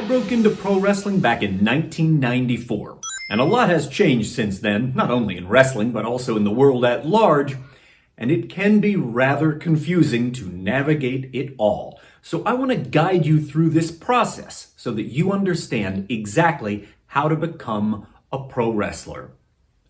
broke into pro wrestling back in 1994, and a lot has changed since then, not only in wrestling, but also in the world at large, and it can be rather confusing to navigate it all. So I want to guide you through this process so that you understand exactly how to become a pro wrestler.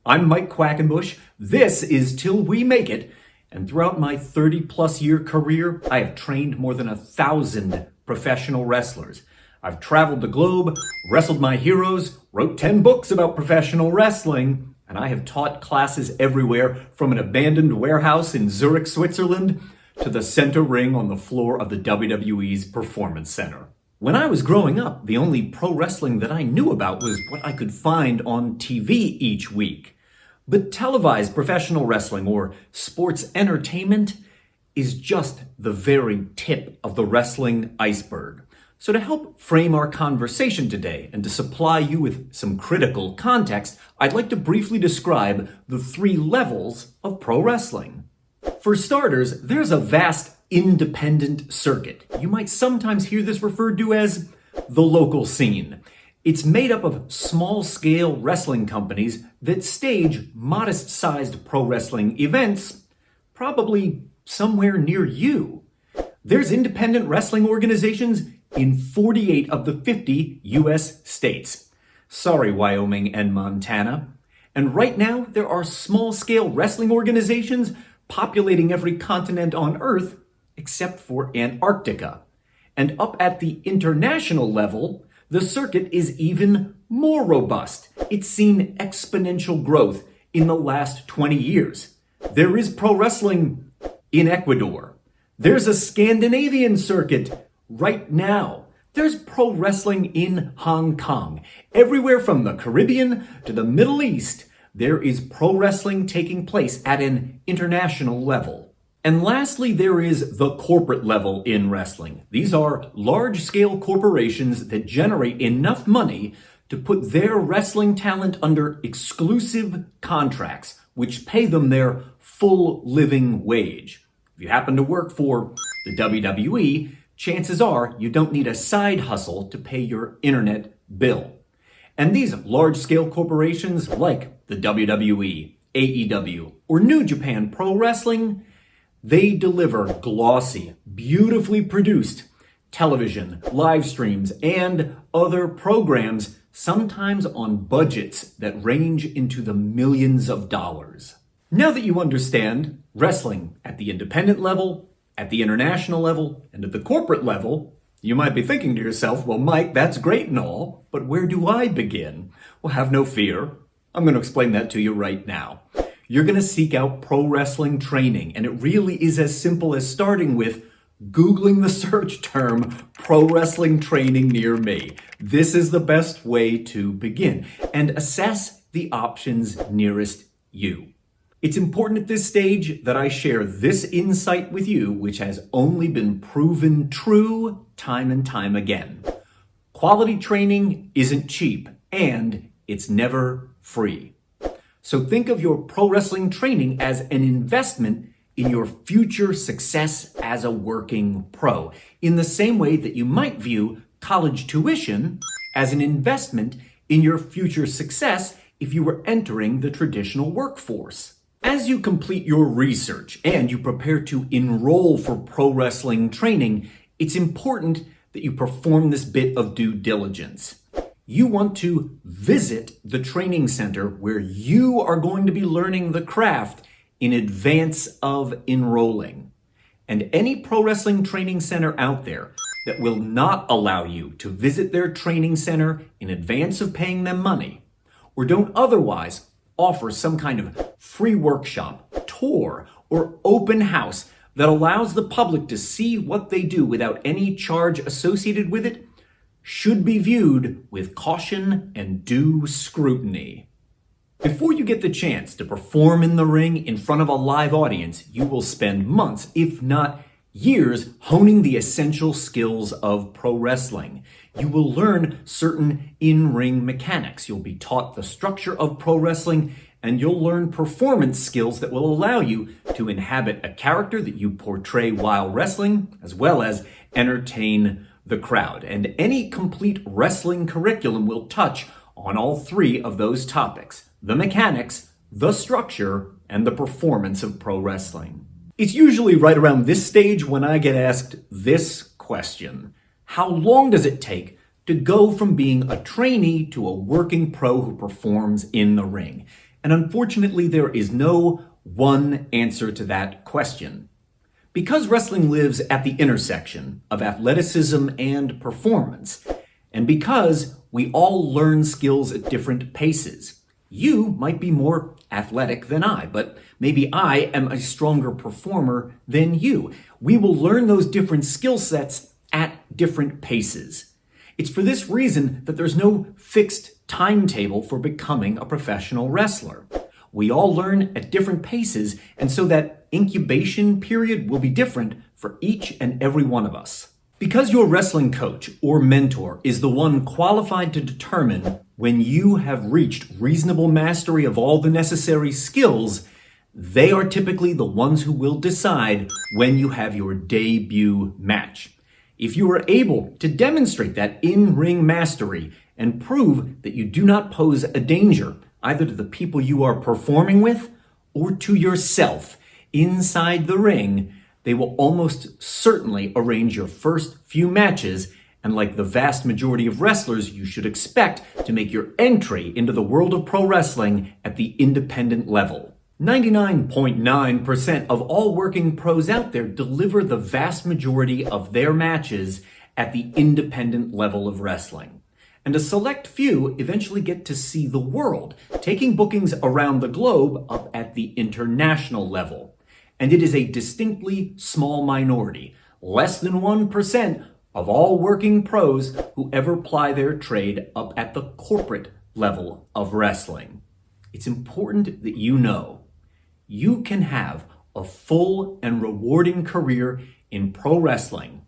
I'm Mike Quackenbush. This is Till We Make It, and throughout my 30-plus year career, I have trained more than 1,000 professional wrestlers. I've traveled the globe, wrestled my heroes, wrote 10 books about professional wrestling, and I have taught classes everywhere from an abandoned warehouse in Zurich, Switzerland, to the center ring on the floor of the WWE's Performance Center. When I was growing up, the only pro wrestling that I knew about was what I could find on TV each week. But televised professional wrestling, or sports entertainment, is just the very tip of the wrestling iceberg. So to help frame our conversation today and to supply you with some critical context, I'd like to briefly describe the 3 levels of pro wrestling. For starters, there's a vast independent circuit. You might sometimes hear this referred to as the local scene. It's made up of small-scale wrestling companies that stage modest-sized pro wrestling events, probably somewhere near you. There's independent wrestling organizations in 48 of the 50 U.S. states. Sorry, Wyoming and Montana. And right now, there are small-scale wrestling organizations populating every continent on Earth except for Antarctica. And up at the international level, the circuit is even more robust. It's seen exponential growth in the last 20 years. There is pro wrestling in Ecuador. There's a Scandinavian circuit right now. There's pro wrestling in Hong Kong. Everywhere from the Caribbean to the Middle East, there is pro wrestling taking place at an international level. And lastly, there is the corporate level in wrestling. These are large-scale corporations that generate enough money to put their wrestling talent under exclusive contracts, which pay them their full living wage. If you happen to work for the WWE, chances are you don't need a side hustle to pay your internet bill. And these large-scale corporations like the WWE, AEW, or New Japan Pro Wrestling, they deliver glossy, beautifully produced television, live streams, and other programs, sometimes on budgets that range into the millions of dollars. Now that you understand wrestling at the independent level, at the international level, and at the corporate level, you might be thinking to yourself, well, Mike, that's great and all, but where do I begin? Well, have no fear. I'm going to explain that to you right now. You're going to seek out pro wrestling training, and it really is as simple as starting with Googling the search term pro wrestling training near me. This is the best way to begin, and assess the options nearest you. It's important at this stage that I share this insight with you, which has only been proven true time and time again. Quality training isn't cheap, and it's never free. So think of your pro wrestling training as an investment in your future success as a working pro, in the same way that you might view college tuition as an investment in your future success if you were entering the traditional workforce. As you complete your research and you prepare to enroll for pro wrestling training, it's important that you perform this bit of due diligence. You want to visit the training center where you are going to be learning the craft in advance of enrolling. And any pro wrestling training center out there that will not allow you to visit their training center in advance of paying them money, or don't otherwise offer some kind of free workshop, tour, or open house that allows the public to see what they do without any charge associated with it, should be viewed with caution and due scrutiny. Before you get the chance to perform in the ring in front of a live audience, you will spend months, if not years, honing the essential skills of pro wrestling. You will learn certain in-ring mechanics. You'll be taught the structure of pro wrestling, and you'll learn performance skills that will allow you to inhabit a character that you portray while wrestling, as well as entertain the crowd, and any complete wrestling curriculum will touch on all three of those topics: the mechanics, the structure, and the performance of pro wrestling. It's usually right around this stage when I get asked this question: how long does it take to go from being a trainee to a working pro who performs in the ring? And unfortunately, there is no one answer to that question. Because wrestling lives at the intersection of athleticism and performance, and because we all learn skills at different paces. You might be more athletic than I, but maybe I am a stronger performer than you. We will learn those different skill sets at different paces. It's for this reason that there's no fixed timetable for becoming a professional wrestler. We all learn at different paces, and so that incubation period will be different for each and every one of us. Because your wrestling coach or mentor is the one qualified to determine when you have reached reasonable mastery of all the necessary skills, they are typically the ones who will decide when you have your debut match. If you are able to demonstrate that in-ring mastery and prove that you do not pose a danger either to the people you are performing with or to yourself inside the ring, they will almost certainly arrange your first few matches, and like the vast majority of wrestlers, you should expect to make your entry into the world of pro wrestling at the independent level. 99.9% of all working pros out there deliver the vast majority of their matches at the independent level of wrestling. And a select few eventually get to see the world, taking bookings around the globe up at the international level. And it is a distinctly small minority, less than 1% of all working pros who ever ply their trade up at the corporate level of wrestling. It's important that you know you can have a full and rewarding career in pro wrestling,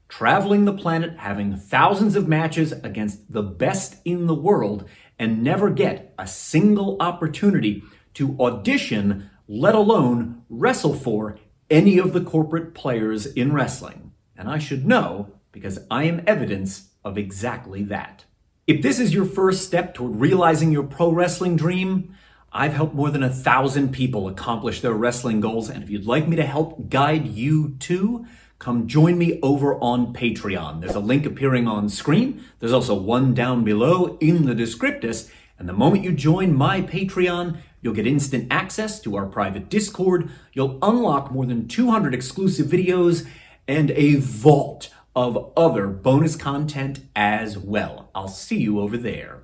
traveling the planet, having thousands of matches against the best in the world, and never get a single opportunity to audition, let alone wrestle for any of the corporate players in wrestling. And I should know, because I am evidence of exactly that. If this is your first step toward realizing your pro wrestling dream, I've helped more than 1,000 people accomplish their wrestling goals, and if you'd like me to help guide you too, come join me over on Patreon. There's a link appearing on screen. There's also one down below in the descriptus. And the moment you join my Patreon, you'll get instant access to our private Discord. You'll unlock more than 200 exclusive videos and a vault of other bonus content as well. I'll see you over there.